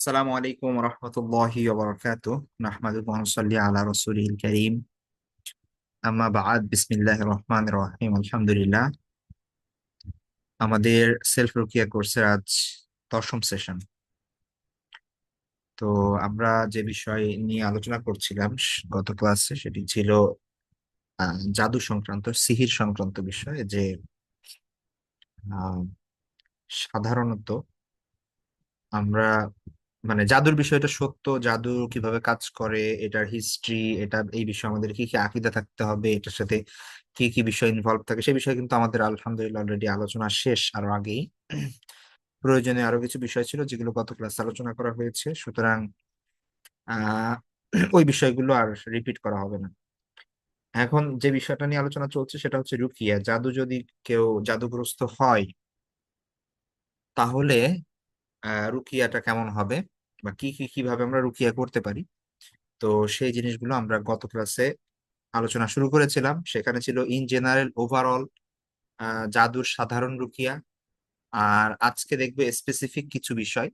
আসসালামু আলাইকুম রহমতুল্লাহি ওয়া নাহমাদুহু ওয়া নুসাল্লি আলা রাসূলিল কারীম আম্মা বা'দ বিসমিল্লাহির রহমানির রহিম আলহামদুলিল্লাহ। আমাদের সেলফ রুকিয়া কোর্সের আজ 10ম সেশন। তো আমরা যে বিষয় নিয়ে আলোচনা করছিলাম গত ক্লাসে সেটি ছিল জাদু সংক্রান্ত সিহির সংক্রান্ত বিষয় যে আহ, সাধারণত আমরা মানে জাদুর বিষয়টা সত্য, জাদু কিভাবে কাজ করে, এটার হিস্ট্রি, এটা এই বিষয়ে আমাদের কি কি আকীদা থাকতে হবে, এটার সাথে কি কি বিষয় ইনভলভ থাকে সেই বিষয়ে কিন্তু আমাদের আলহামদুলিল্লাহ অলরেডি আলোচনা শেষ আরো আগেই। প্রয়োজনে আরো কিছু বিষয় ছিল যেগুলো গত ক্লাসে আলোচনা করা হয়েছে, সুতরাং আহ ওই বিষয়গুলো আর রিপিট করা হবে না। এখন যে বিষয়টা নিয়ে আলোচনা চলছে সেটা হচ্ছে রুকিয়া জাদু। যদি কেউ জাদুগ্রস্ত হয় তাহলে রুকিয়াটা কেমন হবে বা কিভাবে আমরা রুকিয়া করতে পারি। তো সেই জিনিসগুলো আমরা গত ক্লাসে আলোচনা শুরু করেছিলাম। সেখানে ছিল ইন জেনারেল ওভারঅল জাদুর সাধারণ রুকিয়া। আর আজকে দেখবে স্পেসিফিক কিছু বিষয়,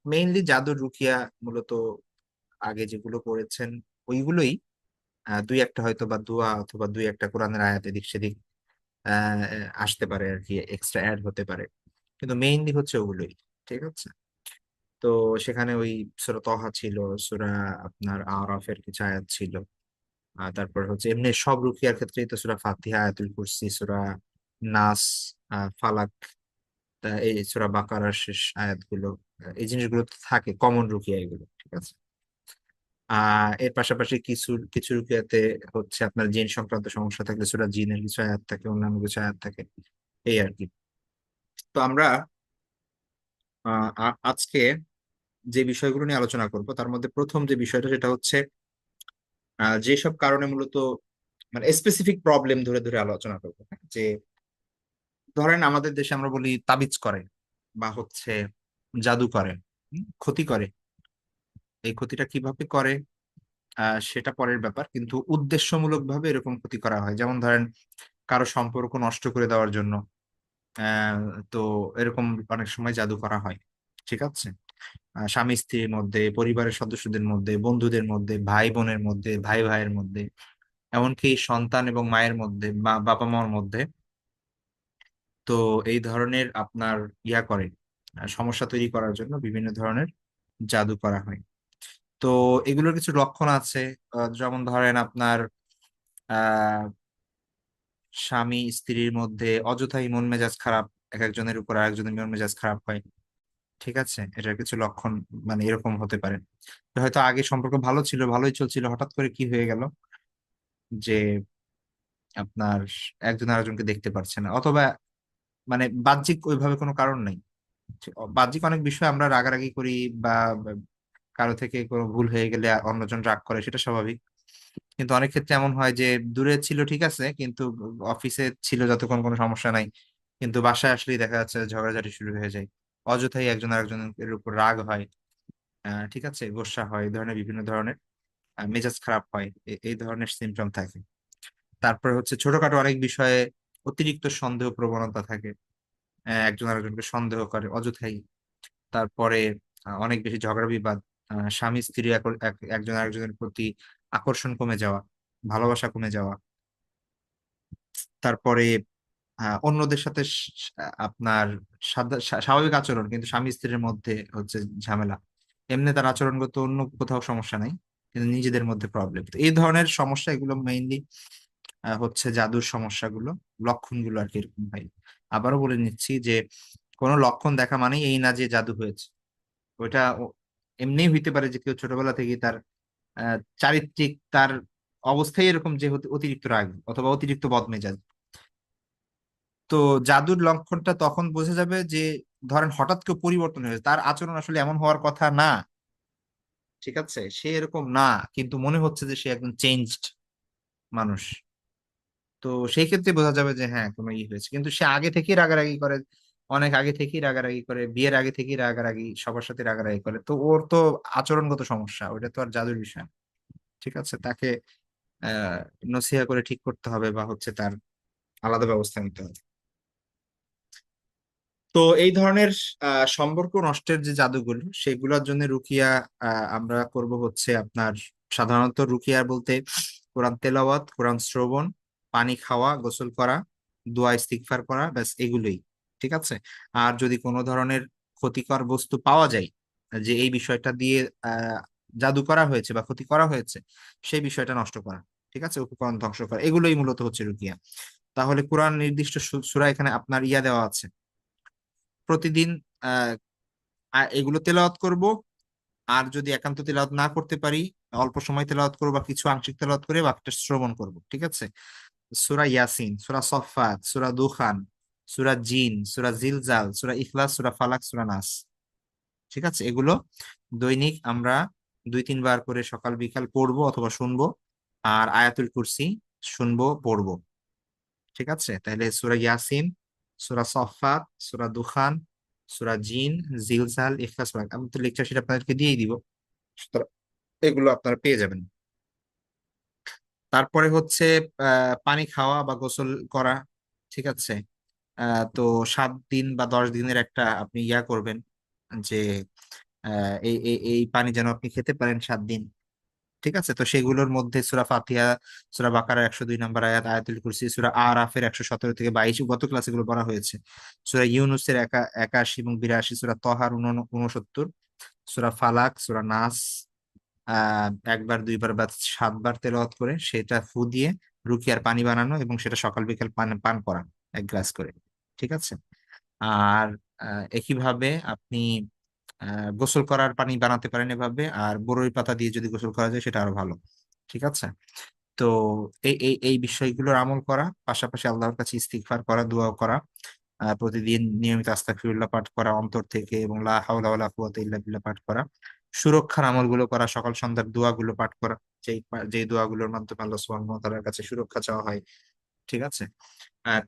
মেইনলি জাদুর রুকিয়া মূলত আগে যেগুলো করেছেন ওইগুলোই, দুই একটা হয়তো বা দোয়া অথবা দুই একটা কোরআনের আয়াত এদিক সেদিক আসতে পারে আর কি, এক্সট্রা অ্যাড হতে পারে, কিন্তু মেইনলি হচ্ছে ওগুলোই। ঠিক আছে। তো সেখানে ওই সূরা তহা ছিল, সূরা আপনার আরাফের কিছু আয়াত ছিল। তারপর হচ্ছে এমনি সব রুকিয়ার ক্ষেত্রেই তো সূরা ফাতিহা, আয়াতুল কুরসি, সূরা নাস, ফালাক, এই সূরা বাকারার শেষ আয়াতগুলো, এই জিনিসগুলো তো থাকে কমন রুকিয়া এগুলো। ঠিক আছে। এর পাশাপাশি কিছু কিছু রুকিয়াতে হচ্ছে আপনার জিন সংক্রান্ত সমস্যা থাকলে সূরা জিনের কিছু আয়াত থাকে, অন্যান্য কিছু আয়াত থাকে, এই আর কি। তো আমরা আজকে যে বিষয়গুলো নিয়ে আলোচনা করব তার মধ্যে প্রথম যে বিষয়টা সেটা হচ্ছে যেসব কারণে মূলত মানে স্পেসিফিক প্রবলেম ধরে ধরে আলোচনা করবো। হ্যাঁ? যে ধরেন আমাদের দেশে আমরা বলি তাবিজ করে বা হচ্ছে জাদু করে, ক্ষতি করে। এই ক্ষতিটা কিভাবে করে সেটা পরের ব্যাপার, কিন্তু উদ্দেশ্যমূলক ভাবে এরকম ক্ষতি করা হয়। যেমন ধরেন কারো সম্পর্ক নষ্ট করে দেওয়ার জন্য আহ তো এরকম অনেক সময় জাদু করা হয়। ঠিক আছে। স্বামী স্ত্রীর মধ্যে, পরিবারের সদস্যদের মধ্যে, বন্ধুদের মধ্যে, ভাই বোনের মধ্যে, ভাই ভাইয়ের মধ্যে, এমনকি সন্তান এবং মায়ের মধ্যে বা বাবা মার মধ্যে। তো এই ধরনের আপনার করে সমস্যা তৈরি করার জন্য বিভিন্ন ধরনের জাদু করা হয়। তো এগুলোর কিছু লক্ষণ আছে। যেমন ধরেন আপনার আহ স্বামী স্ত্রীর মধ্যে অযথাই মন মেজাজ খারাপ, এক একজনের উপর আরেকজনের মন মেজাজ খারাপ হয়। ঠিক আছে, এটার কিছু লক্ষণ মানে এরকম হতে পারে যে হয়তো আগে সম্পর্ক ভালো ছিল, ভালোই চলছিল, হঠাৎ করে কি হয়ে গেল যে আপনার একজন আরেকজনকে দেখতে পারছে না, অথবা মানে বাহ্যিক ওইভাবে কোনো কারণ নেই। বাহ্যিক অনেক বিষয় আমরা রাগারাগি করি বা বা কারো থেকে কোনো ভুল হয়ে গেলে অন্যজন রাগ করে, সেটা স্বাভাবিক। কিন্তু অনেক ক্ষেত্রে এমন হয় যে দূরে ছিল ঠিক আছে, কিন্তু অফিসে ছিল যতক্ষণ কোনো সমস্যা নাই, কিন্তু বাসায় আসলেই দেখা যাচ্ছে ঝগড়াঝাটি শুরু হয়ে যায়। অযথাই একজন আরেকজনের উপর রাগ হয়। ঠিক আছে, গোসা হয়, এই ধরনের বিভিন্ন ধরনের মেজাজ খারাপ হয়, এই ধরনের সিমটম থাকে। তারপরে হচ্ছে ছোটখাটো অনেক বিষয়ে অতিরিক্ত সন্দেহ প্রবণতা থাকে। একজন আরেকজনকে সন্দেহ করে অযথাই। তারপরে অনেক বেশি ঝগড়া বিবাদ, স্বামী স্ত্রী একজন আরেকজনের প্রতি আকর্ষণ কমে যাওয়া, ভালোবাসা কমে যাওয়া। তারপরে অন্যদের সাথে আপনার স্বাভাবিক আচরণ, কিন্তু স্বামী স্ত্রীর মধ্যে হচ্ছে ঝামেলা। এমনি তার আচরণগত অন্য কোথাও সমস্যা নাই, কিন্তু নিজেদের মধ্যে প্রবলেম। তো এই ধরনের সমস্যা এগুলো মেইনলি হচ্ছে জাদুর সমস্যাগুলো, লক্ষণগুলো আর কি এরকম ভাই। আবারও বলে নিচ্ছি যে কোনো লক্ষণ দেখা মানেই এই না যে জাদু হয়েছে। ওইটা এমনিই হইতে পারে যে কেউ ছোটবেলা থেকে তার চারিত্রিক তার অবস্থাই এরকম যে অতিরিক্ত রাগ অথবা অতিরিক্ত বদমেজাজ। তো জাদুর লক্ষণটা তখন বোঝা যাবে যে ধরেন হঠাৎ কেউ পরিবর্তন হয়েছে, তার আচরণ আসলে এমন হওয়ার কথা না। ঠিক আছে, সে এরকম না, কিন্তু মনে হচ্ছে যে সে একদম চেঞ্জড মানুষ। তো সেই ক্ষেত্রে বোঝা যাবে যে হ্যাঁ কোনো হয়েছে, কিন্তু সে আগে থেকেই রাগারাগি করে, অনেক আগে থেকেই রাগারাগি করে, বিয়ের আগে থেকেই রাগারাগি, সবার সাথে রাগারাগি করে, তো ওর তো আচরণগত সমস্যা, ওটা তো আর জাদুর বিষয় না। ঠিক আছে, তাকে আহ নসিহা করে ঠিক করতে হবে বা হচ্ছে তার আলাদা ব্যবস্থা নিতে হবে। তো এই ধরনের সম্পর্ক নষ্টের যে জাদুগুলো সেগুলোর জন্য রুকিয়া আমরা করব হচ্ছে আপনার সাধারণত রুকিয়া বলতে কোরআন তেলাওয়াত, কোরআন শ্রবণ, পানি খাওয়া, গোসল করা, দোয়া ইস্তিগফার করা, ব্যাস এগুলোই। ঠিক আছে। আর যদি কোনো ধরনের ক্ষতিকর বস্তু পাওয়া যায় যে এই বিষয়টা দিয়ে আহ জাদু করা হয়েছে বা ক্ষতি করা হয়েছে, সেই বিষয়টা নষ্ট করা। ঠিক আছে, উপকরণ ধ্বংস করা, এগুলোই মূলত হচ্ছে রুকিয়া। তাহলে কোরআন নির্দিষ্ট সূরা এখানে আপনার দেওয়া আছে। প্রতিদিন আহ এগুলো তেলাওয়াত করব। আর যদি একান্ত তেলাওয়াত না করতে পারি, অল্প সময় তেলাওয়াত করবো বা কিছু আংশিক তেলাওয়াত করে বাকিটা শ্রবণ করব। ঠিক আছে। সূরা ইয়াসিন, সূরা সফফাত, সূরা দুখান, সূরা জিন, সূরা জিলজাল, সূরা ইখলাস, সূরা ফালাক, সূরা নাস। ঠিক আছে, এগুলো দৈনিক আমরা 2-3 বার করে সকাল বিকাল পড়বো অথবা শুনবো। আর আয়াতুল কুরসি শুনবো, পড়বো। ঠিক আছে, তাহলে সূরা ইয়াসিন, সূরা সফফাত, সূরা দুখান, সূরা জিন, জিলজাল, ইখলাস, ফালাক। আমি তো লেকচার শিট আপনাদেরকে দিয়েই দিব, সুতরাং এগুলো আপনারা পেয়ে যাবেন। তারপরে হচ্ছে পানি খাওয়া বা গোসল করা। ঠিক আছে। তো 7 দিন বা 10 দিনের একটা আপনি করবেন যে এই পানি যেন আপনি খেতে পারেন 7 দিন। ঠিক আছে, তো সেগুলোর মধ্যে সূরা ফাতিহা, সূরা বাকারার 102 নম্বর আয়াত, আয়াতুল কুরসি, সূরা আরাফের 117 থেকে 22, গত ক্লাসে এগুলো পড়া হয়েছে। সূরা ইউনুসের 81 এবং 82, সূরা তহার 69, সূরা ফালাক, সূরা নাস আহ 1 বার 2 বার বা 7 বার তেলাওয়াত করে সেটা ফু দিয়ে রুকিয়ার পানি বানানো এবং সেটা সকাল বিকাল পান পান করা 1 গ্লাস করে। ঠিক আছে। আর একইভাবে আপনি গোসল করার পানি বানাতে পারেন এভাবে, আর বরই পাতা দিয়ে যদি গোসল করা যায় সেটা আরো ভালো। ঠিক আছে। তো এই বিষয়গুলোর আমল করা, পাশাপাশি আল্লাহর কাছে ইস্তিগফার করা, দোয়া করা, প্রতিদিন নিয়মিত আস্তাগফিরুল্লাহ পাঠ করা অন্তর থেকে, এবং লা হাওলা ওয়ালা কুওয়াতা ইল্লা বিল্লাহ পাঠ করা, সুরক্ষার আমলগুলো করা, সকাল সন্ধ্যার দোয়াগুলো পাঠ করা, যেই দোয়াগুলোর মাধ্যমে আল্লাহ সুবহানাহু ওয়া তাআলার কাছে সুরক্ষা চাওয়া হয়। ঠিক আছে।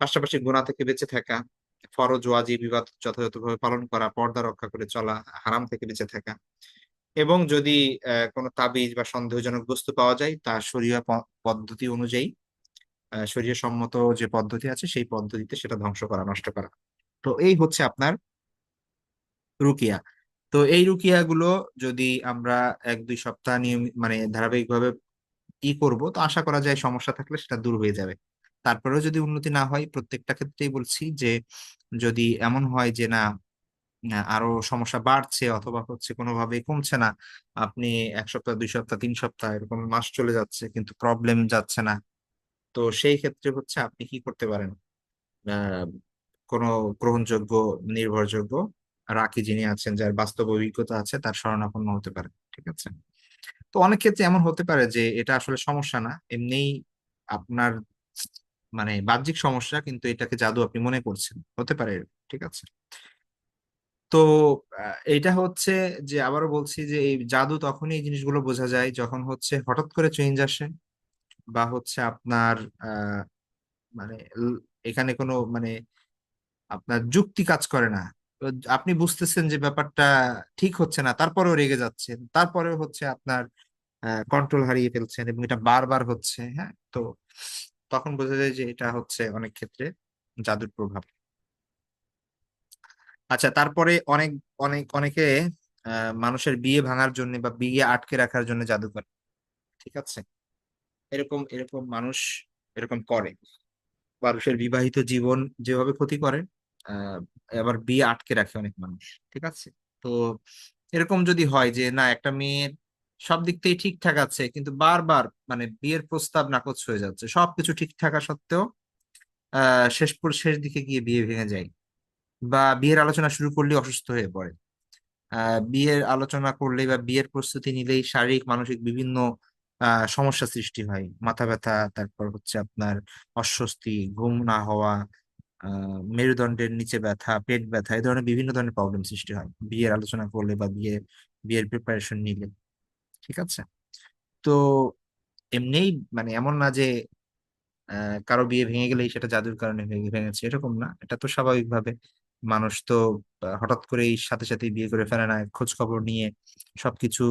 পাশাপাশি গুনাহ থেকে বেঁচে থাকা, ফরজ ওয়াজিব ইবাদত যথাযথভাবে পালন করা, পর্দা রক্ষা করে চলা, হারাম থেকে বেঁচে থাকা। এবং যদি কোনো তাবিজ বা সন্দেহজনক বস্তু পাওয়া যায় তা শরীয়হ পদ্ধতি অনুযায়ী, শরীয়হ সম্মত যে পদ্ধতি আছে সেই পদ্ধতিতে সেটা ধ্বংস করা, নষ্ট করা। তো এই হচ্ছে আপনার রুকিয়া। তো এই রুকিয়া গুলো যদি আমরা 1-2 সপ্তাহ নিয়মিত মানে ধারাবাহিকভাবে করব, তো আশা করা যায় সমস্যা থাকলে সেটা দূর হয়ে যাবে। তারপরেও যদি উন্নতি না হয়, প্রত্যেকটা ক্ষেত্রেই বলছি যে যদি এমন হয় যে না, আরো সমস্যা বাড়ছে অথবা হচ্ছে কোনোভাবে কমছে না, আপনি 1 সপ্তাহ 2 সপ্তাহ 3 সপ্তাহ এরকম মাস চলে যাচ্ছে কিন্তু প্রবলেম যাচ্ছে না, তো সেই ক্ষেত্রে হচ্ছে আপনি কি করতে পারেন, আহ কোনো গ্রহণযোগ্য, নির্ভরযোগ্য রাকি যিনি আছেন, যার বাস্তব অভিজ্ঞতা আছে, তার শরণাপন্ন হতে পারে। ঠিক আছে। তো অনেক ক্ষেত্রে এমন হতে পারে যে এটা আসলে সমস্যা না, এমনিই আপনার মানে বাহ্যিক সমস্যা, কিন্তু এটাকে জাদু আপনি মনে করছেন, হতে পারে এরকম। ঠিক আছে। তো এইটা হচ্ছে যে আবারও বলছি যে এই জাদু তখনই এই জিনিসগুলো বোঝা যায় যখন হচ্ছে হঠাৎ করে চেঞ্জ আসে, বা হচ্ছে আপনার আহ মানে এখানে কোনো আপনার যুক্তি কাজ করে না। তো আপনি বুঝতেছেন যে ব্যাপারটা ঠিক হচ্ছে না, তারপরেও রেগে যাচ্ছেন, তারপরেও হচ্ছে আপনার কন্ট্রোল হারিয়ে ফেলছেন এবং এটা বারবার হচ্ছে। হ্যাঁ, তো তখন বোঝা যায় যে এটা হচ্ছে অনেক ক্ষেত্রে জাদুর প্রভাব। আচ্ছা, তারপরে অনেক অনেক অনেকে মানুষের বিয়ে ভাঙার জন্য বা বিয়ে আটকে রাখার জন্য জাদু করে। ঠিক আছে। এরকম এরকম মানুষ এরকম করে, মানুষের বিবাহিত জীবন যেভাবে ক্ষতি করে, আহ আবার বিয়ে আটকে রাখে অনেক মানুষ। ঠিক আছে। তো এরকম যদি হয় যে না, একটা মেয়ের সব দিক থেকে ঠিকঠাক আছে কিন্তু বারবার বিয়ের প্রস্তাব নাকচ হয়ে যাচ্ছে, সবকিছু ঠিক থাকা সত্ত্বেও শেষ দিকে গিয়ে বিয়ে ভেঙে যায়, বা বিয়ের আলোচনা শুরু করলেই অসুস্থ হয়ে পড়ে, বিয়ের আলোচনা করলেই বা বিয়ের প্রস্তুতি নিলেই শারীরিক মানসিক বিভিন্ন সমস্যা সৃষ্টি হয়, মাথা ব্যথা, তারপর হচ্ছে আপনার অস্বস্তি, ঘুম না হওয়া, মেরুদণ্ডের নিচে ব্যথা, পেট ব্যথা, এই ধরনের বিভিন্ন ধরনের প্রবলেম সৃষ্টি হয় বিয়ের আলোচনা করলে বা বিয়ের প্রিপারেশন নিলে। ঠিক আছে। তো এমনিই এমন না যে কারো বিয়ে ভেঙে গেলেই সেটা জাদুর কারণে ভেঙেছে, এরকম না, এটা তো স্বাভাবিকভাবে মানুষ তো হঠাৎ করেই সাথে সাথে বিয়ে করে ফেলে না, খোঁজ খবর নিয়ে সবকিছু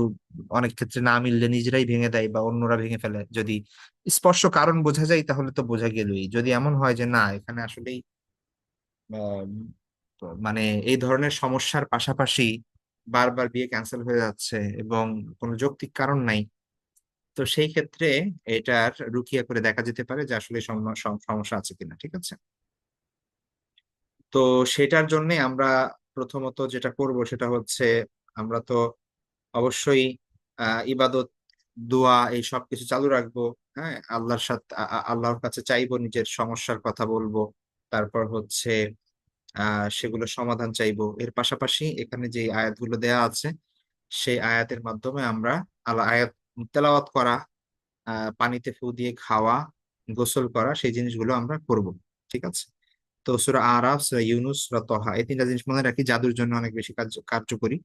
অনেক ক্ষেত্রে না মিললে নিজেরাই ভেঙে দেয় বা অন্যরা ভেঙে ফেলে। যদি স্পষ্ট কারণ বোঝা যায় তাহলে তো বোঝা গেলই। যদি এমন হয় যে না, এখানে আসলেই তো মানে এই ধরনের সমস্যার পাশাপাশি বারবার বিয়ে ক্যান্সেল হয়ে যাচ্ছে এবং কোনো যৌক্তিক কারণ নাই, তো সেই ক্ষেত্রে এটার রুকিয়া করে দেখা যেতে পারে যে আসলে সমস্যা আছে কিনা। ঠিক আছে, তো সেটার জন্য আমরা প্রথমত যেটা করব সেটা হচ্ছে আমরা তো অবশ্যই ইবাদত, দোয়া এই সব কিছু চালু রাখবো। হ্যাঁ, আল্লাহর সাথে আল্লাহর কাছে চাইবো, নিজের সমস্যার কথা বলবো, তারপর হচ্ছে সেগুলো সমাধান চাইবো। এর পাশাপাশি এখানে যে আয়াতগুলো দেয়া আছে সেই আয়াতের মাধ্যমে আমরা আল্লাহ আয়াত তেলাওয়াত করা, পানিতে ফু দিয়ে খাওয়া, গোসল করা, সেই জিনিসগুলো আমরা করব। ঠিক আছে, তো সূরা আরাফ, সূরা ইউনুস, সূরা তহা, এই তিনটা জিনিস মনে রাখি, জাদুর জন্য অনেক বেশি কার্যকরী।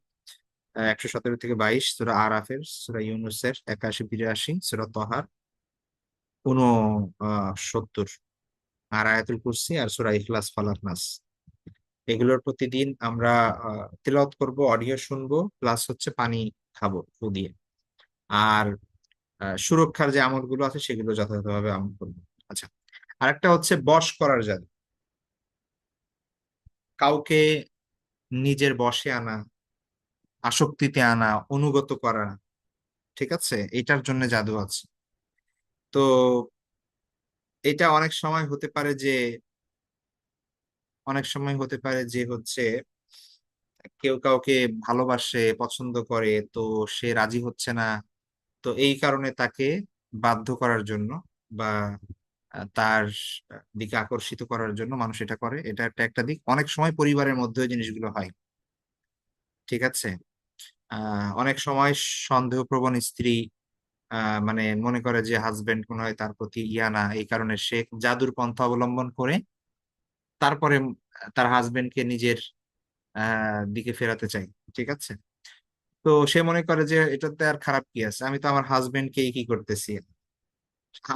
117 থেকে 22, সূরা আরাফের, সূরা ইউনুসের 81 82, সূরা তহার 69, আর আয়াতুল কুরসি আর সূরা ইখলাস, ফালাক, নাস, এগুলোর প্রতিদিন আমরা তেলাওয়াত করব, অডিও শুনবো, প্লাস হচ্ছে পানি খাবো ফু দিয়ে। আর সুরক্ষার যে আমলগুলো আছে সেগুলো যথাযথভাবে আমল করবো। আচ্ছা, আরেকটা হচ্ছে বশ করার জাদু, কাউকে নিজের বশে আনা, আসক্তিতে আনা, অনুগত করা। ঠিক আছে, এটার জন্য জাদু আছে। তো এটা অনেক সময় হতে পারে যে হচ্ছে কেউ কাউকে ভালোবাসে, পছন্দ করে, তো সে রাজি হচ্ছে না, তো এই কারণে তাকে বাধ্য করার জন্য বা তার দিকে আকর্ষিত করার জন্য মানুষ এটা করে। এটা একটা একটা দিক। অনেক সময় পরিবারের মধ্যেও জিনিসগুলো হয়। ঠিক আছে, অনেক সময় সন্দেহপ্রবণ স্ত্রী মানে মনে করে যে হাজবেন্ড মনে হয় তার প্রতি ইয়া না, এই কারণে সে জাদুর পন্থা অবলম্বন করে তারপরে তার হাজবেন্ডকে নিজের দিকে ফেরাতে চায়। ঠিক আছে, তো সে মনে করে যে এটাতে আর খারাপ কি আছে, আমি তো আমার হাজবেন্ডকে কি করতেছি,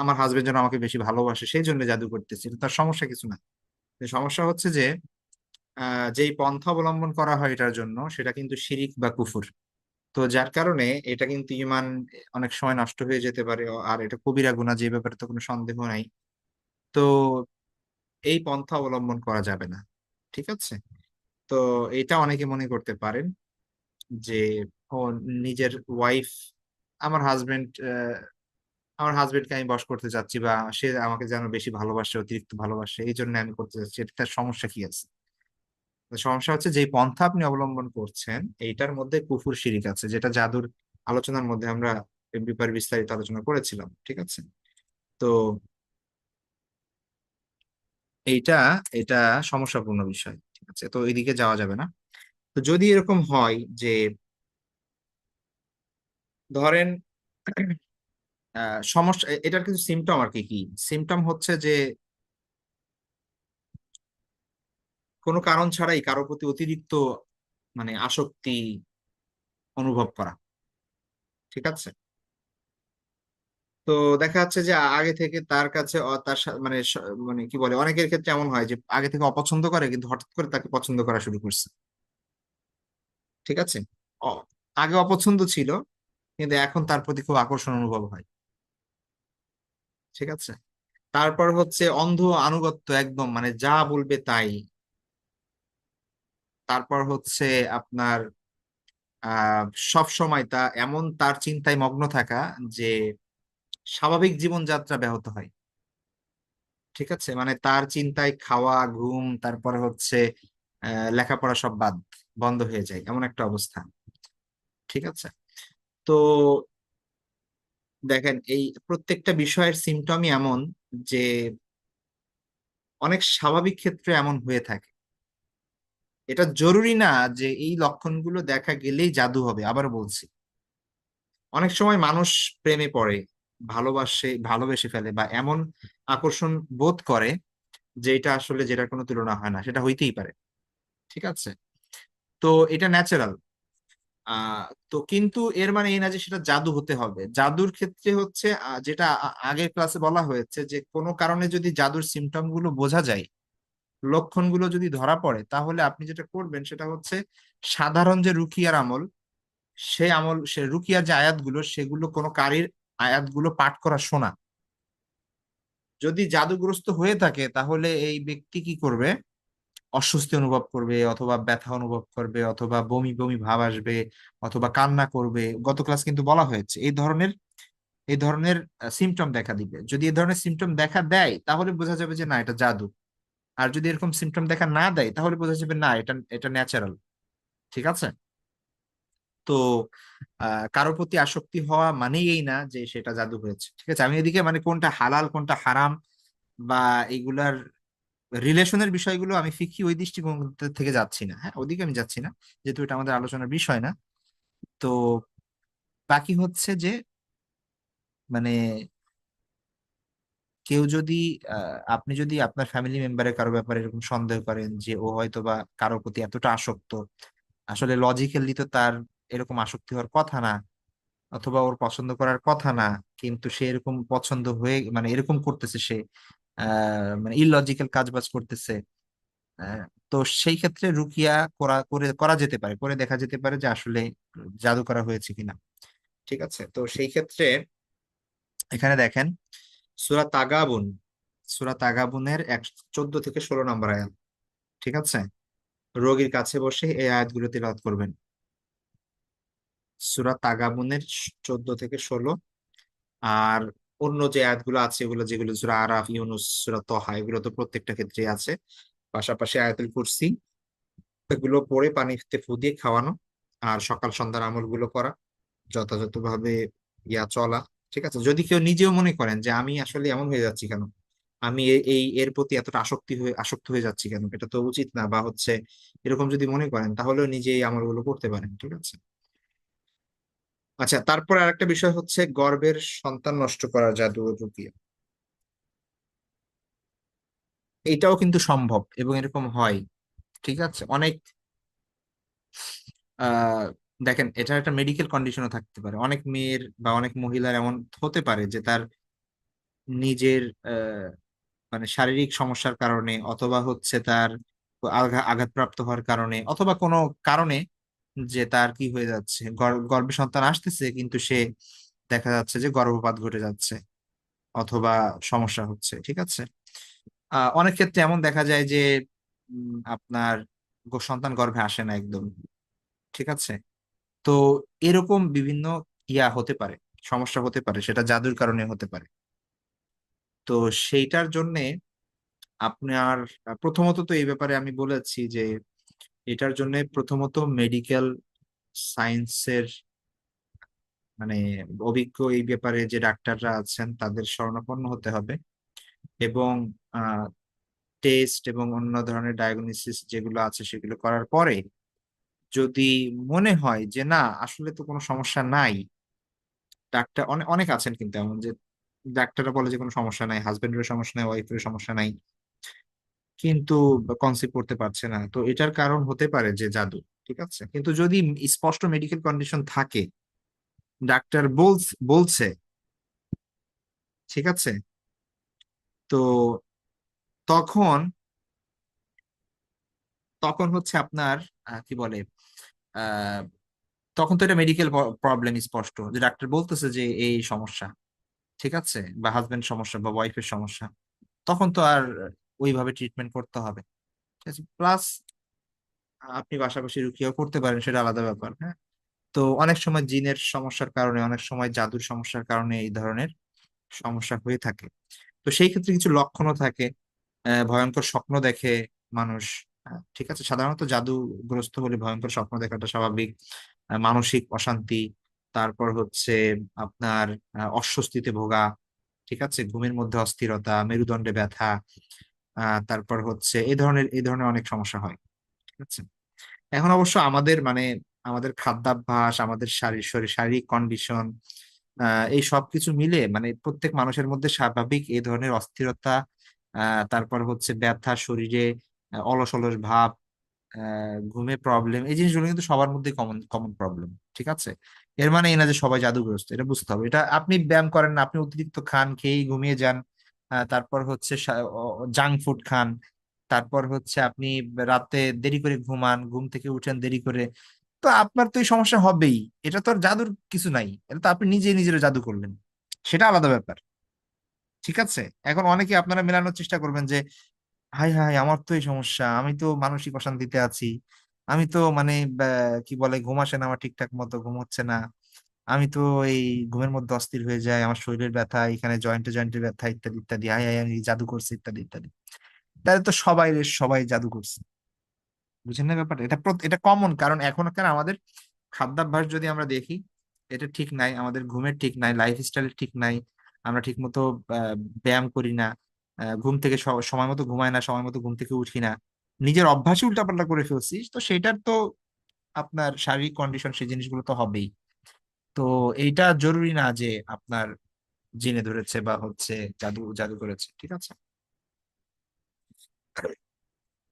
আমার হাজবেন্ড যেন আমাকে বেশি ভালোবাসে সেই জন্য জাদু করতেছি, এটা তার সমস্যা কিছু না। সমস্যা হচ্ছে যে যেই পন্থা অবলম্বন করা হয় এটার জন্য সেটা কিন্তু শিরিক বা কুফর। তো যার কারণে এটা কিন্তু ইমান অনেক সময় নষ্ট হয়ে যেতে পারে, আর এটা কবিরা গুনাহ, যে ব্যাপারে তো কোনো সন্দেহ নাই। তো এই পন্থা অবলম্বন করা যাবে না। ঠিক আছে, তো এটা অনেকে মনে করতে পারেন যে ও নিজের ওয়াইফ, আমার হাজবেন্ড আমার হাজবেন্ডকে আমি বশ করতে চাচ্ছি, বা সে আমাকে যেন বেশি ভালোবাসে, অতিরিক্ত ভালোবাসে, এই জন্য আমি করতে চাচ্ছি, এটা তার সমস্যা কি আছে? তো সমস্যা হচ্ছে যে পন্থা আপনি অবলম্বন করছেন এইটার মধ্যে কুফর শিরিক আছে, যেটা জাদুর আলোচনার মধ্যে আমরা এ ব্যাপারে বিস্তারিত আলোচনা করেছিলাম। ঠিক আছে, তো এইটা এটা সমস্যাপূর্ণ বিষয়। ঠিক আছে, তো এইদিকে যাওয়া যাবে না। তো যদি এরকম হয় যে ধরেন সমস্যা, এটার কিছু সিমটম আর কি কি সিমটম হচ্ছে যে কোনো কারণ ছাড়াই কারো প্রতি অতিরিক্ত মানে আসক্তি অনুভব করা। ঠিক আছে, তো দেখা যাচ্ছে যে আগে থেকে তার কাছে মানে কি বলে, অনেকের ক্ষেত্রে এমন হয় যে আগে থেকে অপছন্দ করে কিন্তু হঠাৎ করে তাকে পছন্দ করা শুরু করছে। ঠিক আছে, অ- আগে অপছন্দ ছিল কিন্তু এখন তার প্রতি খুব আকর্ষণ অনুভব হয়। ঠিক আছে, তারপর হচ্ছে অন্ধ আনুগত্য, একদম মানে যা বলবে তাই। তারপর হচ্ছে আপনার আহ সব সময় তার চিন্তায় মগ্ন থাকা যে স্বাভাবিক জীবনযাত্রা ব্যাহত হয়। ঠিক আছে, মানে তার চিন্তায় খাওয়া, ঘুম, তারপরে হচ্ছে লেখাপড়া সব বন্ধ হয়ে যায়, এমন একটা অবস্থা। ঠিক আছে, তো দেখেন এই প্রত্যেকটা বিষয়ের সিমটমই এমন যে অনেক স্বাভাবিক ক্ষেত্রে এমন হয়ে থাকে। এটা জরুরি না যে এই লক্ষণগুলো দেখা গেলেই জাদু হবে। আবার বলছি, অনেক সময় মানুষ প্রেমে পড়ে, ভালোবেসে ফেলে, বা এমন আকর্ষণ বোধ করে যে এটা আসলে যেটার কোনো তুলনা হয় না, সেটা হইতেই পারে। ঠিক আছে, তো এটা ন্যাচারাল। তো কিন্তু এর মানে এই না যে সেটা জাদু হতে হবে। জাদুর ক্ষেত্রে হচ্ছে যেটা আগের ক্লাসে বলা হয়েছে যে কোনো কারণে যদি জাদুর সিমটম গুলো বোঝা যায়, লক্ষণগুলো যদি ধরা পড়ে, তাহলে আপনি যেটা করবেন সেটা হচ্ছে সাধারণ যে রুকিয়ার আমল, সে রুকিয়ার যে আয়াতগুলো সেগুলো কোনো কারীর আয়াতগুলো পাঠ করা, শোনা। যদি জাদুগ্রস্ত হয়ে থাকে তাহলে এই ব্যক্তি কি করবে, অস্বস্তি অনুভব করবে, অথবা ব্যথা অনুভব করবে, অথবা বমি বমি ভাব আসবে, অথবা কান্না করবে। গত ক্লাস কিন্তু বলা হয়েছে এই ধরনের সিমটম দেখা দিবে। যদি এই ধরনের সিমটম দেখা দেয় তাহলে বোঝা যাবে যে না এটা জাদু। আর যদি এরকম সিমটম দেখা না দেয় তাহলে বোঝা যাবে না এটা এটা ন্যাচারাল। ঠিক আছে? তো কারোর প্রতি আসক্তি হওয়া মানেই এই না যে সেটা জাদু হয়েছে। ঠিক আছে? আমি এদিকে মানে কোনটা হালাল কোনটা হারাম বা এগুলার রিলেশনের বিষয়গুলো আমি ফিকি ওই দৃষ্টিকোণ থেকে যাচ্ছি না। হ্যাঁ, ওদিকে আমি যাচ্ছি না, যেহেতু এটা আমাদের আলোচনার বিষয় না। তো বাকি হচ্ছে যে মানে কেউ যদি আপনি যদি আপনার ফ্যামিলি মেম্বারের কারো ব্যাপারে এরকম সন্দেহ করেন যে ও হয়তো বা কারোর প্রতি এতটা আসক্ত, আসলে লজিক্যালি তো তার এরকম আসক্তি হওয়ার কথা না, অথবা ওর পছন্দ করার কথা না, কিন্তু সে এরকম পছন্দ হয়ে মানে এরকম করতেছে, সে মানে ইললজিক্যাল কাজ বাজ করতেছে। আহ, তো সেই ক্ষেত্রে রুকিয়া করা যেতে পারে, করে দেখা যেতে পারে যে আসলে জাদু করা হয়েছে কিনা। ঠিক আছে? তো সেই ক্ষেত্রে এখানে দেখেন সূরা তাগাবুন, সূরা তাগাবুনের 14 থেকে 16 নম্বর আয়াত। ঠিক আছে? রোগীর কাছে বসে এই আয়াতগুলো তিলাওয়াত করবেন। সূরা তাগাবুনের 14 থেকে 16। আর অন্য যে আয়াতগুলো আছে এগুলো, যেগুলো সূরা আরাফ, ইউনুস, সূরা তহা, এগুলো তো প্রত্যেকটা ক্ষেত্রে আছে। পাশাপাশি আয়াতুল কুরসি, এগুলো পড়ে পানিতে ফু দিয়ে খাওয়ানো, আর সকাল সন্ধ্যার আমলগুলো করা, যথাযথভাবে চলা। ঠিক আছে? যদি কেউ নিজেও মনে করেন যে আমি আসলে এমন হয়ে যাচ্ছি কেন, আমি এর প্রতি এতটা আসক্ত হয়ে যাচ্ছি কেন, এটা তো উচিত না, বা হচ্ছে এরকম যদি মনে করেন তাহলেও নিজে এই আমলগুলো করতে পারেন। ঠিক আছে? আচ্ছা, তারপর আরেকটা বিষয় হচ্ছে গর্ভের সন্তান নষ্ট করার জাদু ও রুকিয়া। এটাও কিন্তু সম্ভব এবং এরকম হয়। ঠিক আছে? অনেক আহ দেখেন, এটা একটা মেডিকেল কন্ডিশনও থাকতে পারে। অনেক মেয়ের বা অনেক মহিলার এমন হতে পারে যে তার নিজের মানে শারীরিক সমস্যার কারণে, অথবা হচ্ছে তার আঘাতপ্রাপ্ত হওয়ার কারণে, অথবা কোনো কারণে যে তার কি হয়ে যাচ্ছে, গর্ভে সন্তান আসতেছে কিন্তু সে দেখা যাচ্ছে যে গর্ভপাত ঘটে যাচ্ছে, অথবা সমস্যা হচ্ছে। ঠিক আছে? অনেক ক্ষেত্রে এমন দেখা যায় যে আপনার সন্তান গর্ভে আসে না একদম। ঠিক আছে? তো এরকম বিভিন্ন হতে পারে, সমস্যা হতে পারে, সেটা জাদুর কারণে হতে পারে। তো সেইটার জন্যে আপনার প্রথমত তো এই ব্যাপারে আমি বলেছি যে এটার জন্য প্রথমত মেডিকেল সায়েন্সের মানে অভিজ্ঞ এই ব্যাপারে যে ডাক্তাররা আছেন তাদের শরণাপন্ন হতে হবে, এবং টেস্ট এবং অন্য ধরনের ডায়াগনোসিস যেগুলো আছে সেগুলো করার পরে যদি মনে হয় যে না আসলে তো কোনো সমস্যা নাই, ডাক্তার অনেক অনেক আছেন কিন্তু এমন যে ডাক্তাররা বলে যে কোনো সমস্যা নাই, হাজবেন্ডের সমস্যা নাই, ওয়াইফের সমস্যা নাই, কিন্তু কনসিভ করতে পারছে না, তো এটার কারণ হতে পারে যে জাদু। ঠিক আছে? কিন্তু যদি স্পষ্ট মেডিকেল কন্ডিশন থাকে, ডাক্তার বলছে, ঠিক আছে, তো তখন তখন হচ্ছে আপনার কি বলে আহ তখন তো এটা মেডিকেল প্রবলেম, স্পষ্ট যে ডাক্তার বলতেছে যে এই সমস্যা। ঠিক আছে? বা হাজবেন্ড সমস্যা বা ওয়াইফের সমস্যা, তখন তো আর ওইভাবে ট্রিটমেন্ট করতে হবে। ঠিক আছে? প্লাস আপনি পাশাপাশি রুকিয়াও করতে পারেন, সেটা আলাদা ব্যাপার। হ্যাঁ, তো অনেক সময় জিনের সমস্যার কারণে, অনেক সময় জাদুর সমস্যার কারণে এই ধরনের সমস্যা হয়ে থাকে। তো সেই ক্ষেত্রে কিছু লক্ষণও থাকে। ভয়ঙ্কর স্বপ্ন দেখে মানুষ। ঠিক আছে? সাধারণত জাদুগ্রস্ত হলে ভয়ঙ্কর স্বপ্ন দেখাটা স্বাভাবিক। মানসিক অশান্তি, তারপর হচ্ছে আপনার অস্বস্তিতে ভোগা। ঠিক আছে? ঘুমের মধ্যে অস্থিরতা, মেরুদণ্ডে ব্যথা, তারপর হচ্ছে এই ধরনের অনেক সমস্যা হয়। ঠিক আছে? এখন অবশ্য আমাদের মানে আমাদের খাদ্যাভ্যাস, আমাদের শারীরিক কন্ডিশন, এই সব কিছু মিলে মানে প্রত্যেক মানুষের মধ্যে স্বাভাবিক এই ধরনের অস্থিরতা, তারপর হচ্ছে ব্যথা শরীরে, অলস অলস ভাব, ঘুমে প্রবলেম, এই জিনিসগুলো কিন্তু সবার মধ্যে কমন কমন প্রবলেম। ঠিক আছে? এর মানে এই না যে সবাই জাদুগ্রস্ত, এটা বুঝতে হবে। এটা আপনি ব্যায়াম করেন না, আপনি অতিরিক্ত খান, খেয়েই ঘুমিয়ে যান, তারপর হচ্ছে জাঙ্ক ফুড খান, তারপর হচ্ছে আপনি রাতে দেরি করে ঘুমান, ঘুম থেকে উঠেন দেরি করে, তো আপনার তো এই সমস্যা হবেই। এটা তো আর জাদুর কিছু নাই, এটা তো আপনি নিজে নিজের জাদু করলেন, সেটা আলাদা ব্যাপার। ঠিক আছে? এখন অনেকে আপনারা মেলানোর চেষ্টা করবেন যে হাই হাই, আমার তো এই সমস্যা, আমি তো মানসিক অশান্তিতে আছি, আমি তো মানে কি বলে ঘুম আসে না, আমার ঠিকঠাক মতো ঘুম হচ্ছে না, আমি তো এই ঘুমের মধ্যে অস্থির হয়ে যায়, আমার শরীরের ব্যথা, এখানে জয়েন্টে জয়েন্টে ব্যথা, ইত্যাদি ইত্যাদি, হাই হাই আমি জাদু করছি, ইত্যাদি ইত্যাদি। তাহলে তো সবাই সবাই জাদু করছে। বুঝেন না ব্যাপারটা? এটা কমন, কারণ এখনকার আমাদের খাদ্যাভ্যাস যদি আমরা দেখি, এটা ঠিক নাই, আমাদের ঘুমের ঠিক নাই, লাইফ স্টাইল ঠিক নাই, আমরা ঠিক মতো ব্যায়াম করি না, ঘুম থেকে সময় মতো ঘুমাই না, সময় মতো ঘুম থেকে উঠি না, নিজের অভ্যাসই উল্টাপাল্টা করে ফেলছি, তো সেটার তো আপনার শারীরিক কন্ডিশন, সেই জিনিসগুলো তো হবেই। তো এইটা জরুরি না যে আপনার জিনে ধরেছে বা হচ্ছে জাদু জাদু করেছে, ঠিক আছে?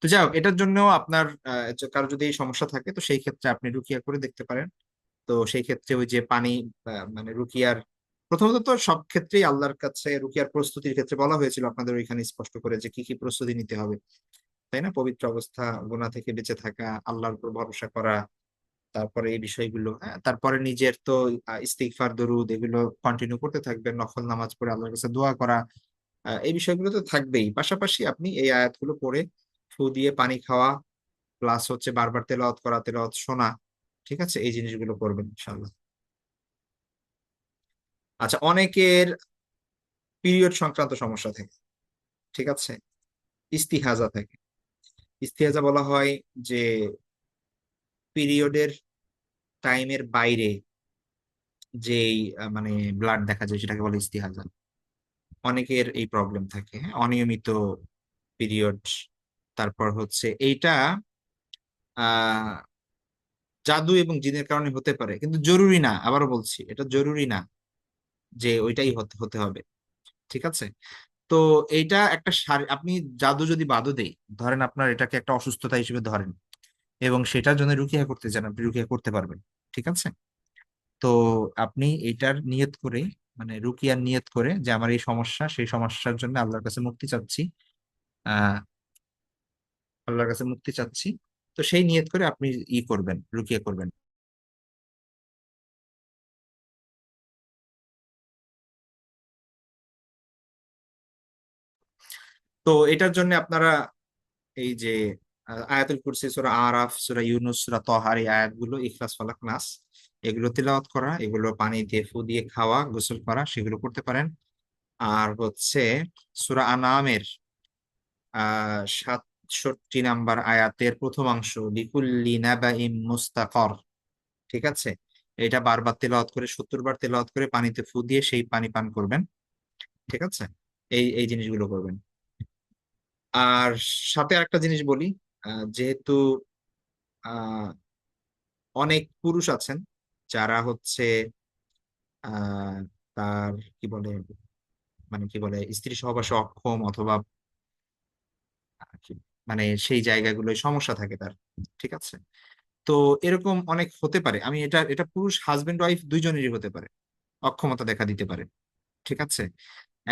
তো যাই হোক, এটার জন্য আপনার কারো যদি এই সমস্যা থাকে, তো সেই ক্ষেত্রে আপনি রুকিয়া করে দেখতে পারেন। তো সেই ক্ষেত্রে ওই যে পানি, মানে রুকিয়ার প্রথমত তো সব ক্ষেত্রেই আল্লাহর কাছে রুকিয়ার প্রস্তুতির ক্ষেত্রে বলা হয়েছিল আপনাদের ওইখানে স্পষ্ট করে যে কি কি প্রস্তুতি নিতে হবে, তাই না? পবিত্র অবস্থা, গুনাহ থেকে বেঁচে থাকা, আল্লাহর উপর ভরসা করা, তারপরে এই বিষয়গুলো, হ্যাঁ, তারপরে নিজের তো ইস্তিগফার, দরুদ, এগুলো কন্টিনিউ করতে থাকবেন, নফল নামাজ পড়ে আল্লাহর কাছে দোয়া করা, এই বিষয়গুলো তো থাকবেই। পাশাপাশি আপনি এই আয়াতগুলো পড়ে ফু দিয়ে পানি খাওয়া, প্লাস হচ্ছে বারবার তেলাওয়াত করা, তেলাওয়াত শোনা, ঠিক আছে? এই জিনিসগুলো করবেন ইনশাআল্লাহ। আচ্ছা, অনেকের পিরিয়ড সংক্রান্ত সমস্যা থাকে, ঠিক আছে? ইস্তিহাজা থাকে। ইস্তিহাজা বলা হয় যে পিরিয়ডের টাইমের বাইরে যেই মানে ব্লাড দেখা যায়, সেটাকে বলে ইস্তিহাজা। অনেকের এই প্রবলেম থাকে, হ্যাঁ, অনিয়মিত পিরিয়ড। তারপর হচ্ছে এইটা আহ জাদু এবং জিনের কারণে হতে পারে, কিন্তু জরুরি না, আবারও বলছি, এটা জরুরি না যে ওইটাই হতে হতে হবে, ঠিক আছে? তো এইটা একটা আপনি জাদু যদি বাদও দেই, ধরেন আপনার এটাকে একটা অসুস্থতা হিসেবে ধরেন, এবং সেটার জন্য রুকিয়া করতে চান, আপনি রুকিয়া করতে পারবেন, ঠিক আছে? তো আপনি এটার নিয়ত করে, মানে রুকিয়ার নিয়ত করে যে আমার এই সমস্যা, সেই সমস্যার জন্য আল্লাহর কাছে মুক্তি চাচ্ছি, আহ আল্লাহর কাছে মুক্তি চাচ্ছি, তো সেই নিয়ত করে আপনি করবেন, রুকিয়া করবেন। তো এটার জন্য আপনারা এই যে আয়াতুল কুরসি, সূরা আরাফ, সূরা ইউনূস, সূরা তহার, এই আয়াতগুলো, ইখলাস, ফালাক, নাস, এগুলো তিলাওয়াত করা, এগুলো পানি দিয়ে ফু দিয়ে খাওয়া, গোসল করা, সেগুলো করতে পারেন। আর হচ্ছে সূরা আনামের 67 নাম্বার আয়াতের প্রথমাংশ, লিকুল্লি নাবাইম মুস্তাকর, ঠিক আছে? এটা বারবার তেলাওয়াত করে, 70 বার তেলাওয়াত করে পানিতে ফু দিয়ে সেই পানি পান করবেন, ঠিক আছে? এই এই জিনিসগুলো করবেন। আর সাথে আরেকটা জিনিস বলি, যেহেতু আহ অনেক পুরুষ আছেন যারা হচ্ছে আহ তার কি বলে, মানে কি বলে, স্ত্রী সহবাসে অক্ষম, অথবা মানে সেই জায়গাগুলোয় সমস্যা থাকে তার, ঠিক আছে? তো এরকম অনেক হতে পারে, আমি এটা এটা পুরুষ হাজবেন্ড ওয়াইফ দুইজনেরই হতে পারে, অক্ষমতা দেখা দিতে পারে, ঠিক আছে?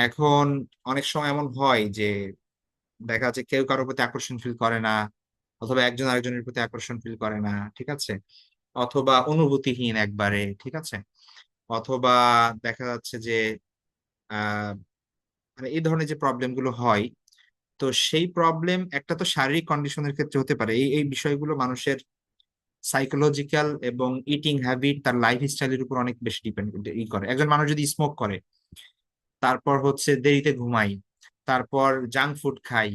এখন অনেক সময় এমন হয় যে দেখা যাচ্ছে কেউ কারোর প্রতি আকর্ষণ ফিল করে না, অথবা একজন আরেকজনের প্রতি আকর্ষণ ফিল করে না, ঠিক আছে? অথবা অনুভূতিহীন একবারে, ঠিক আছে? অথবা দেখা যাচ্ছে যে আহ মানে এই ধরনের যে প্রবলেম গুলো হয়, তো সেই প্রবলেম একটা তো শারীরিক কন্ডিশনের ক্ষেত্রে হতে পারে, এই এই বিষয়গুলো মানুষের সাইকোলজিক্যাল এবং ইটিং হ্যাবিট, তার লাইফ স্টাইলের উপর অনেক বেশি ডিপেন্ড করে। একজন মানুষ যদি স্মোক করে, তারপর হচ্ছে দেরিতে ঘুমাই, তারপর জাঙ্ক ফুড খাই,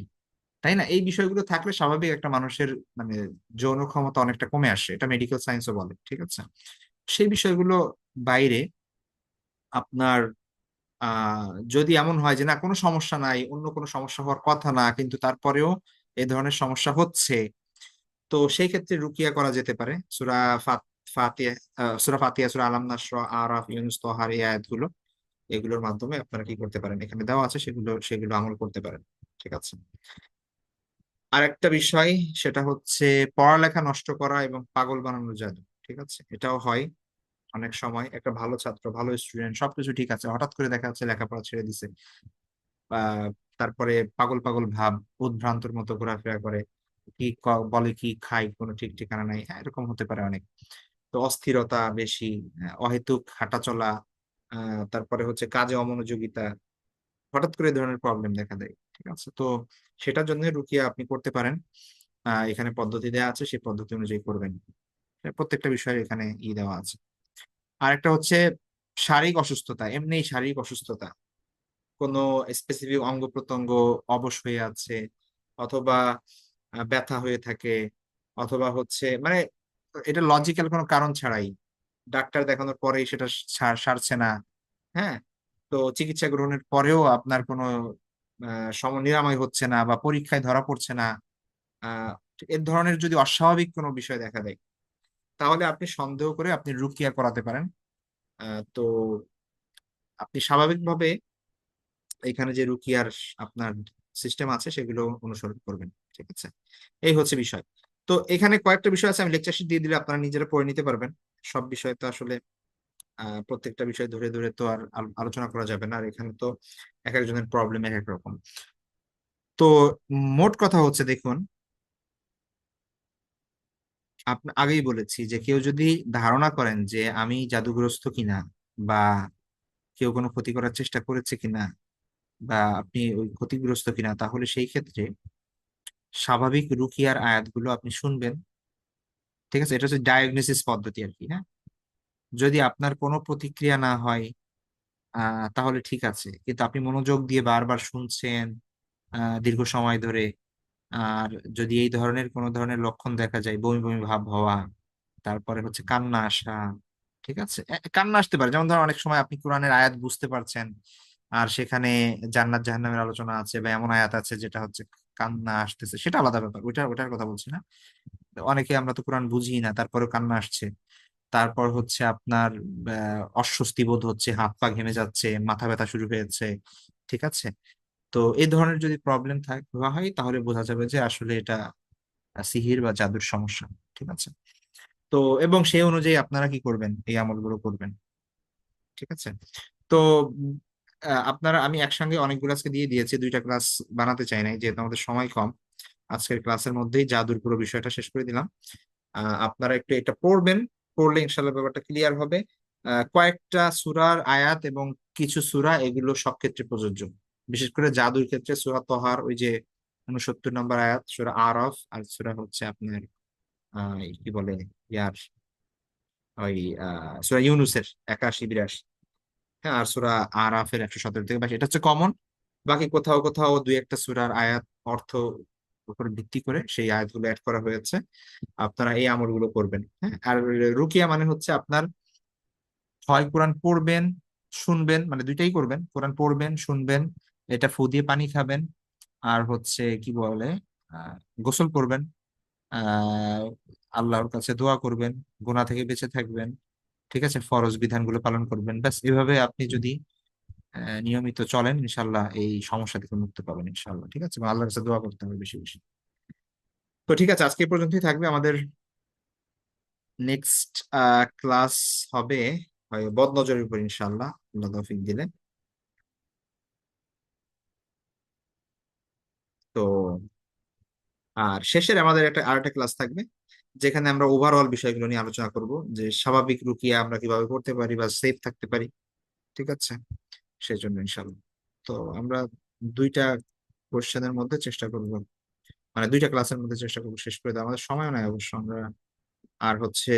তাই না? এই বিষয়গুলো থাকলে স্বাভাবিক একটা মানুষের মানে যৌন ক্ষমতা অনেকটা কমে আসে, এটা মেডিকেল সায়েন্সও বলে, ঠিক আছে? সেই বিষয়গুলো বাইরে আপনার আহ যদি এমন হয় যে না, কোনো সমস্যা নাই, অন্য কোনো সমস্যা হওয়ার কথা না, কিন্তু তারপরেও এই ধরনের সমস্যা হচ্ছে, তো সেই ক্ষেত্রে রুকিয়া করা যেতে পারে। ফাতিহা, সূরা ফাতিহা, সূরা আলাম নাশরা, আরাফ, ইউনূস, তাহার, এই আয়াতগুলো, এগুলোর মাধ্যমে আপনারা কি করতে পারেন, এখানে দেওয়া আছে, সেগুলো সেগুলো আমল করতে পারেন, ঠিক আছে? আর একটা বিষয়, সেটা হচ্ছে পড়ালেখা নষ্ট করা এবং পাগল বানানো জাদু, ঠিক আছে? এটাও হয় অনেক সময়। একটা ভালো ছাত্র, ভালো স্টুডেন্ট, সবকিছু ঠিক আছে, হঠাৎ করে দেখা যাচ্ছে লেখাপড়া ছেড়ে দিছে, বা তারপরে পাগল পাগল ভাব, উদ্ভ্রান্তর মতো ঘোরাফেরা করে, কি বলে কি খাই, কোনো ঠিক ঠিকানা নাই, হ্যাঁ, এরকম হতে পারে অনেক। তো অস্থিরতা বেশি, অহেতুক হাঁটা চলা, তারপরে হচ্ছে কাজে অমনোযোগিতা, হঠাৎ করে এই ধরনের প্রবলেম দেখা দেয়। ঠিক আছে, তো সেটার জন্য রুকিয়া আপনি করতে পারেন। এখানে পদ্ধতি দেওয়া আছে, সেই পদ্ধতি অনুযায়ী করবেন। প্রত্যেকটা বিষয়ে এখানে দেওয়া আছে। আর একটা হচ্ছে শারীরিক অসুস্থতা, এমনি শারীরিক অসুস্থতা, কোনো স্পেসিফিক অঙ্গ প্রত্যঙ্গ অবশ হয়ে আছে, অথবা ব্যথা হয়ে থাকে, অথবা হচ্ছে মানে এটা লজিক্যাল কোনো কারণ ছাড়াই ডাক্তার দেখানোর পরেই সেটা সারছে না। হ্যাঁ, তো চিকিৎসা গ্রহণের পরেও আপনার কোনো নিরাময় হচ্ছে না বা পরীক্ষায় ধরা পড়ছে না, আহ এর ধরনের যদি অস্বাভাবিক কোনো বিষয় দেখা দেয়, তাহলে আপনি সন্দেহ করে আপনি রুকিয়া করাতে পারেন। তো আপনি স্বাভাবিকভাবে এখানে যে রুকিয়ার আপনার সিস্টেম আছে সেগুলো অনুসরণ করবেন। ঠিক আছে, এই হচ্ছে বিষয়। তো এখানে কয়েকটা বিষয় আছে, আমি লেকচার শিট দিয়ে দিলে আপনারা নিজেরা পড়ে নিতে পারবেন। সব বিষয় তো আসলে প্রত্যেকটা বিষয় ধরে ধরে তো আর আলোচনা করা যাবে না, আর এখানে তো এক একজনের প্রবলেম এক এক রকম। তো মোট কথা হচ্ছে দেখুন, আপনি আগেই বলেছি যে কেউ যদি ধারণা করেন যে আমি জাদুগ্রস্ত কিনা, বা কেউ কোনো ক্ষতি করার চেষ্টা করেছে কিনা, বা আপনি ওই ক্ষতিগ্রস্ত কিনা, তাহলে সেই ক্ষেত্রে স্বাভাবিক রুকিয়ার আয়াতগুলো আপনি শুনবেন। ঠিক আছে, এটা হচ্ছে ডায়াগনোসিস পদ্ধতি আর কি। হ্যাঁ, যদি আপনার কোনো প্রতিক্রিয়া না হয় তাহলে ঠিক আছে, কিন্তু আপনি মনোযোগ দিয়ে বারবার শুনছেন দীর্ঘ সময় ধরে, আর যদি এই ধরনের কোনো ধরনের লক্ষণ দেখা যায়, বমি বমি ভাব হওয়া, তারপরে হচ্ছে কান্না আসা, ঠিক আছে, কান্না আসতে পারে, যেমন ধরুন অনেক সময় আপনি কোরআনের আয়াত বুঝতে পারছেন আর সেখানে জান্নাত জাহান্নামের আলোচনা আছে, বা এমন আয়াত আছে যেটা হচ্ছে কান্না আসতেছে, সেটা আলাদা ব্যাপার, ওটার কথা বলছি না। অনেকে আমরা তো কোরআন বুঝি না, তারপরেও কান্না আসছে। তারপর হচ্ছে আপনার অস্বস্তি বোধ হচ্ছে, হাত পা ঘেমে যাচ্ছে, মাথা ব্যথা শুরু হয়েছে। ঠিক আছে, তো এই ধরনের যদি প্রবলেম হয় তাহলে বোঝা যাবে যে আসলে এটা সিহির বা জাদুর সমস্যা। ঠিক আছে, তো এবং সেই অনুযায়ী আপনারা কি করবেন, এই আমলগুলো করবেন। ঠিক আছে, তো উম, আপনারা, আমি একসঙ্গে অনেকগুলো আজকে দিয়ে দিয়েছি, দুইটা ক্লাস বানাতে চাই নাই যেহেতু আমাদের সময় কম। আজকের ক্লাসের মধ্যেই জাদুর পুরো বিষয়টা শেষ করে দিলাম। আপনারা একটু এটা পড়বেন, পড়লে ইনশাল্লাহ ব্যাপারটা ক্লিয়ার হবে। কয়েকটা সূরার আয়াত এবং কিছু সূরা, এগুলো সব ক্ষেত্রে প্রযোজ্য। বিশেষ করে জাদুর ক্ষেত্রে সূরা তহার ওই যে 69 নম্বর আয়াত, সূরা আরাফ, আর সূরা হচ্ছে আপনার কি বলে ইয়ার ওই সূরা ইউনুসের 81 82। হ্যাঁ, আর সূরা আরাফের 117 থেকে 22, এটা হচ্ছে কমন। বাকি কোথাও কোথাও দুই একটা সূরার আয়াত অর্থ উপর ভিত্তি করে সেই আয়াতগুলো অ্যাড করা হয়েছে। আপনারা এই আমলগুলো করবেন। হ্যাঁ, আর রুকিয়া মানে হচ্ছে আপনার হয় কোরআন পড়বেন, শুনবেন, মানে দুইটাই করবেন, কোরআন পড়বেন, শুনবেন, এটা ফু দিয়ে পানি খাবেন, আর হচ্ছে কি বলে আহ গোসল করবেন, আহ আল্লাহর কাছে দোয়া করবেন, গুনাহ থেকে বেঁচে থাকবেন। ঠিক আছে, ফরজ বিধানগুলো পালন করবেন। ব্যাস, এভাবে আপনি যদি নিয়মিত চলেন, ইনশাল্লাহ এই সমস্যা থেকে মুক্তি পাবেন ইনশাল্লাহ। ঠিক আছে, এবং আল্লাহর কাছে দোয়া করতে হবে বেশি বেশি। তো ঠিক আছে, আজকে এই পর্যন্তই থাকবে আমাদের। নেক্সট ক্লাস হবে হয় বদনজরের উপর ইনশাল্লাহ, আল্লাহ তৌফিক দিলে। তো আর শেষের আমাদের আরেকটা ক্লাস থাকবে, যেখানে আমরা ওভারঅল বিষয়গুলো নিয়ে আলোচনা করব, যে স্বাভাবিক রুকিয়া আমরা কিভাবে করতে পারি বা সেফ থাকতে পারি। ঠিক আছে, সেই জন্য ইনশাল্লাহ। তো আমরা দুইটা কোশ্চেনের মধ্যে চেষ্টা করব, মানে দুইটা ক্লাসের মধ্যে চেষ্টা করবো শেষ করে দেওয়া, আমাদের সময় নাই অবশ্য। আমরা আর হচ্ছে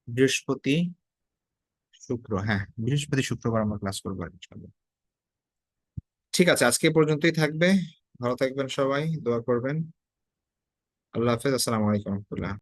বৃহস্পতি হ্যাঁ, বৃহস্পতি শুক্রবার আমরা ক্লাস করবো আর কি, ইনশাল্লাহ। ঠিক আছে, আজকে এ পর্যন্তই থাকবে। ভালো থাকবেন সবাই, দোয়া করবেন। আল্লাহ হাফেজ, আসসালামু আলাইকুম রহমতুল্লাহ।